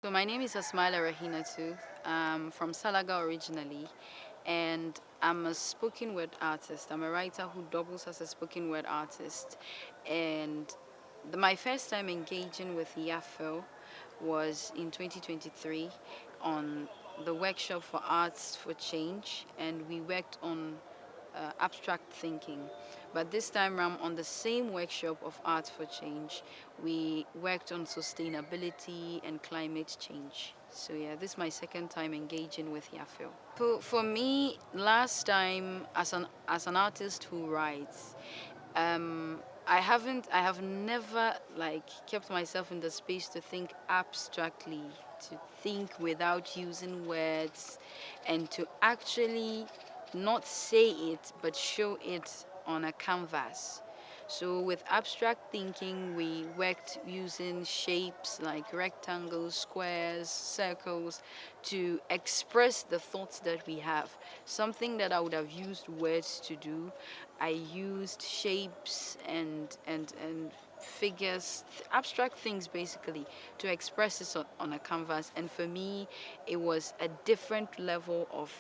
So my name is Rahina too. I'm from Salaga originally, and I'm a spoken word artist. I'm a writer who doubles as a spoken word artist. And my first time engaging with YAFL was in 2023 on the workshop for Arts for Change, and we worked on abstract thinking. But this time around, on the same workshop of Art for Change, we worked on sustainability and climate change. So yeah, this is my second time engaging with YAFIL. For me, last time as an artist who writes, I have never like kept myself in the space to think abstractly, to think without using words, and to actually not say it but show it on a canvas. So with abstract thinking, we worked using shapes like rectangles, squares, circles to express the thoughts that we have. Something that I would have used words to do, I used shapes and figures, abstract things basically, to express this on a canvas. And for me, it was a different level of,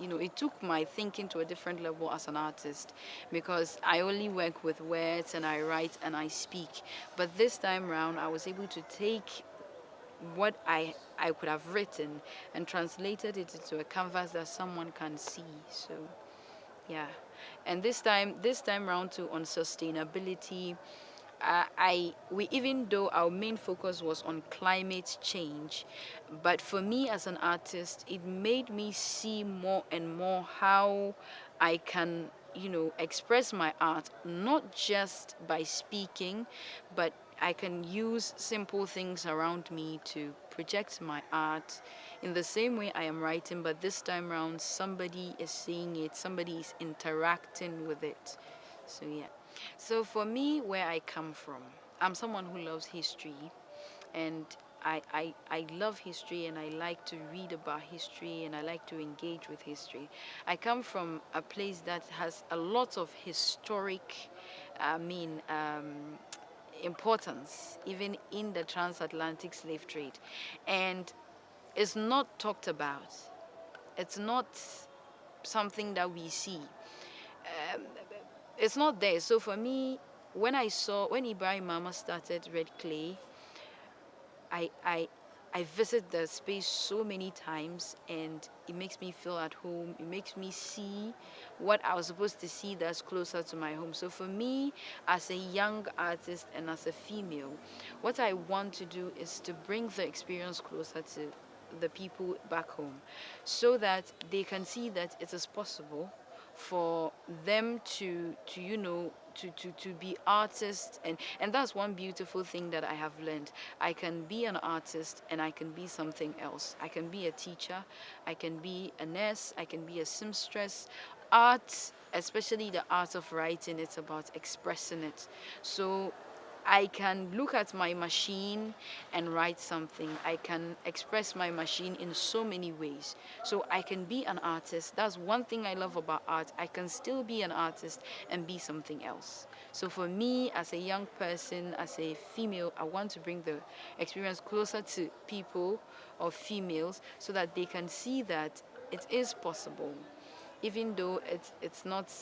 it took my thinking to a different level as an artist, because I only work with words and I write and I speak. But this time round, I was able to take what I could have written and translated it into a canvas that someone can see. So yeah, and this time round too, on sustainability, we, even though our main focus was on climate change, but for me as an artist, it made me see more and more how I can, express my art not just by speaking, but I can use simple things around me to project my art in the same way I am writing, but this time around somebody is seeing it, somebody is interacting with it. So yeah. So for me, where I come from, I'm someone who loves history, and I love history, and I like to read about history, and I like to engage with history. I come from a place that has a lot of historic, I mean, importance, even in the transatlantic slave trade. And it's not talked about. It's not something that we see. Um, it's not there. So for me, when Ibrahim Mama started Red Clay, I I I visit the space so many times, and it makes me feel at home. It makes me see what I was supposed to see that's closer to my home. So for me, as a young artist and as a female, what I want to do is to bring the experience closer to the people back home, so that they can see that it is possible for them to be artists. And that's one beautiful thing that I have learned. I can be an artist and I can be something else. I can be a teacher, I can be a nurse, I can be a seamstress. Art, especially the art of writing, it's about expressing it. So I can look at my machine and write something. I can express my machine in so many ways. So I can be an artist. That's one thing I love about art. I can still be an artist and be something else. So for me, as a young person, as a female, I want to bring the experience closer to people or females, so that they can see that it is possible, even though it's not.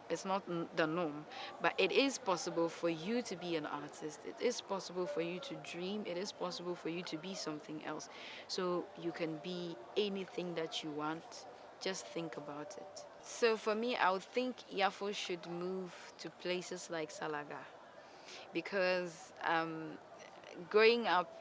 It's not the norm, but it is possible for you to be an artist. It is possible for you to dream. It is possible for you to be something else. So you can be anything that you want. Just think about it. So for me, I would think Yafo should move to places like Salaga, because growing up,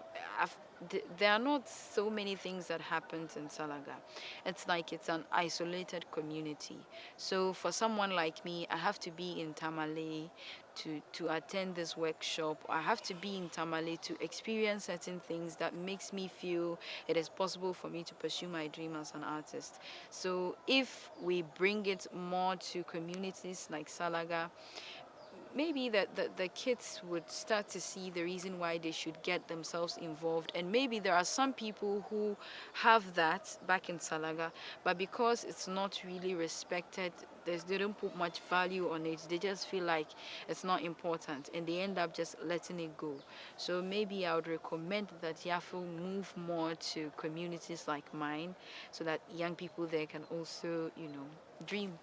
there are not so many things that happens in Salaga. It's like it's an isolated community. So for someone like me, I have to be in Tamale to attend this workshop. I have to be in Tamale to experience certain things that makes me feel it is possible for me to pursue my dream as an artist. So if we bring it more to communities like Salaga, maybe that the kids would start to see the reason why they should get themselves involved. And maybe there are some people who have that back in Salaga, but because it's not really respected, they don't put much value on it. They just feel like it's not important, and they end up just letting it go. So maybe I would recommend that YAFO move more to communities like mine, so that young people there can also, dream.